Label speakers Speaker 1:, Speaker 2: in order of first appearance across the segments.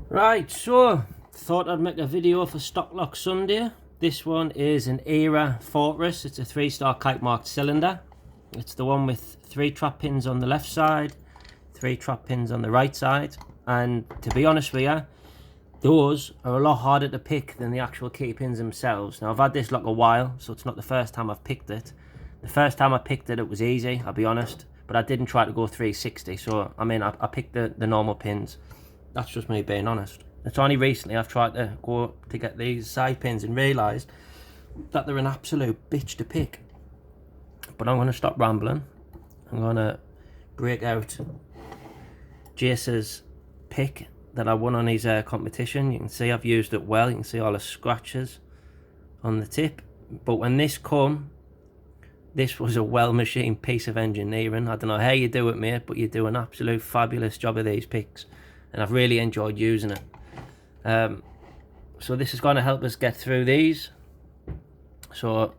Speaker 1: Right, so thought I'd make a video for Stock Lock Sunday. This one is an Era Fortress. It's a 3-star kite marked cylinder. It's the one with 3 trap pins on the left side, 3 trap pins on the right side, and to be honest with you, those are a lot harder to pick than the actual key pins themselves. Now I've had this lock a while, so it's not the first time I've picked it. The first time I picked it, it was easy, I'll be honest, but I didn't try to go 360, so I mean I picked the normal pins. That's just me being honest. It's only recently I've tried to go to get these side pins and realised that they're an absolute bitch to pick. But I'm going to stop rambling. I'm going to break out Jace's pick that I won on his competition. You can see I've used it well. You can see all the scratches on the tip. But when this come, this was a well-machined piece of engineering. I don't know how you do it, mate, but you do an absolute fabulous job of these picks. And I've really enjoyed using it. So this is going to help us get through these. So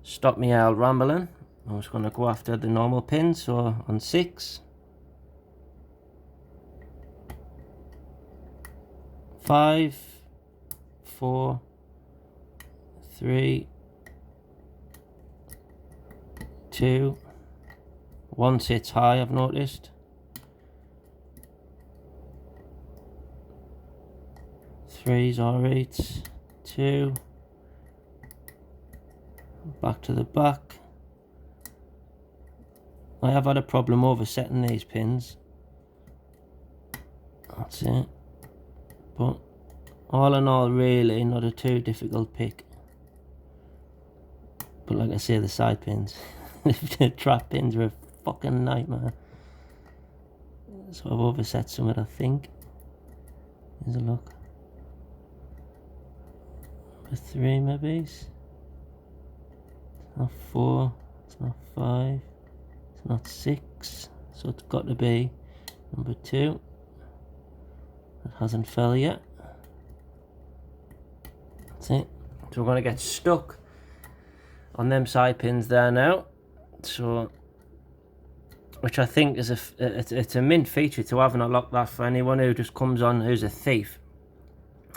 Speaker 1: stop me all rambling. I'm just going to go after the normal pins. So on 6, 5, 4, 3, 2, 1 sits high, I've noticed. 3's alright, 2, back to the back. I have had a problem oversetting these pins, that's it, but all in all really not a too difficult pick. But like I say, the side pins, the trap pins are a fucking nightmare. So I've overset some of it, I think. Here's a look. 3 maybe, it's not 4, it's not 5, it's not 6, so it's got to be number 2. It hasn't fell yet. That's it. So we're going to get stuck on them side pins there now, so which I think is it's a mint feature to have in a lock, that for anyone who just comes on who's a thief,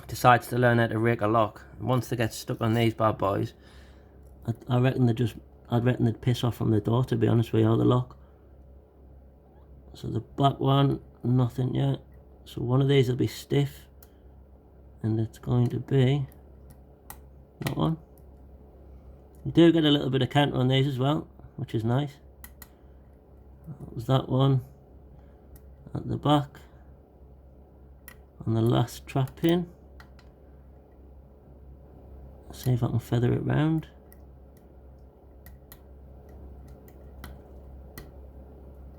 Speaker 1: decides to learn how to rig a lock. And once they get stuck on these bad boys, I reckon they'd piss off from the door, to be honest with you, the lock. So the back one, nothing yet. So one of these will be stiff, and it's going to be that one. You do get a little bit of counter on these as well, which is nice. That was that one at the back on the last trap pin. See if I can feather it round.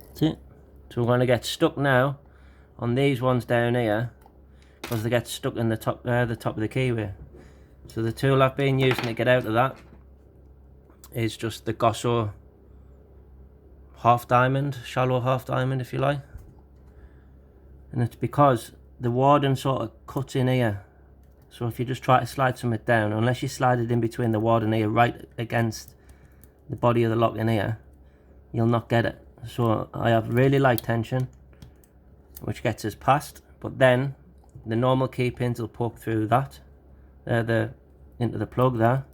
Speaker 1: That's it. So we're going to get stuck now on these ones down here, because they get stuck in the top of the keyway. So the tool I've been using to get out of that is just the Gosso half diamond, shallow half diamond if you like. And it's because the warden sort of cuts in here. So if you just try to slide something down, unless you slide it in between the wad and here, right against the body of the lock in here, you'll not get it. So I have really light tension, which gets us past, but then the normal key pins will poke through that, into the plug there.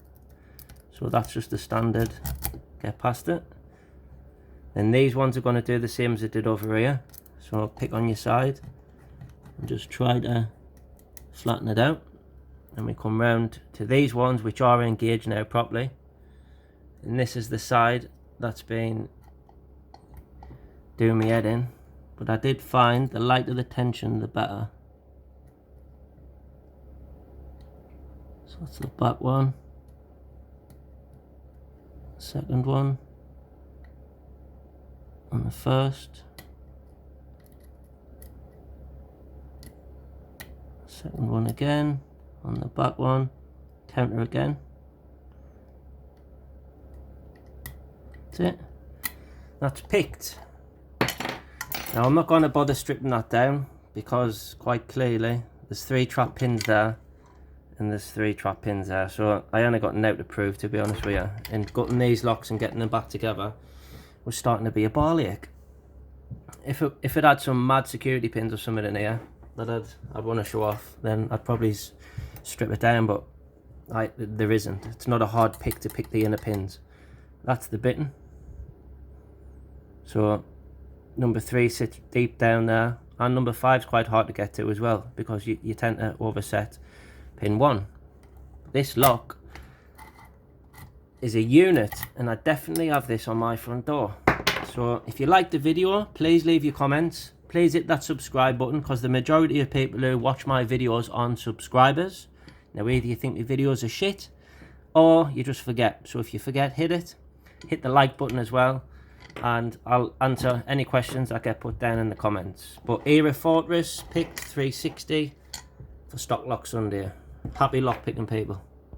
Speaker 1: So that's just the standard, get past it. Then these ones are going to do the same as it did over here. So pick on your side and just try to flatten it out. And we come round to these ones which are engaged now properly, and this is the side that's been doing me head in. But I did find the lighter the tension the better. So that's the back one, second one on the first, second one again on the back one, counter again. That's it. That's picked. Now I'm not going to bother stripping that down, because quite clearly there's 3 trap pins there and there's 3 trap pins there, so I only got now to prove, to be honest with you. And gutting these locks and getting them back together was starting to be a ball ache. If it had some mad security pins or something in here, that I'd want to show off, then I'd probably strip it down, but there isn't. It's not a hard pick to pick the inner pins. That's the bitting. So number 3 sits deep down there, and number 5 is quite hard to get to as well, because you tend to overset pin 1. This lock is a unit, and I definitely have this on my front door. So if you liked the video, please leave your comments. Please hit that subscribe button, because the majority of people who watch my videos aren't subscribers. Now either you think my videos are shit, or you just forget. So if you forget, hit it. Hit the like button as well, and I'll answer any questions that get put down in the comments. But Era Fortress picked 360 for Stock Lock Sunday. Happy lock picking, people.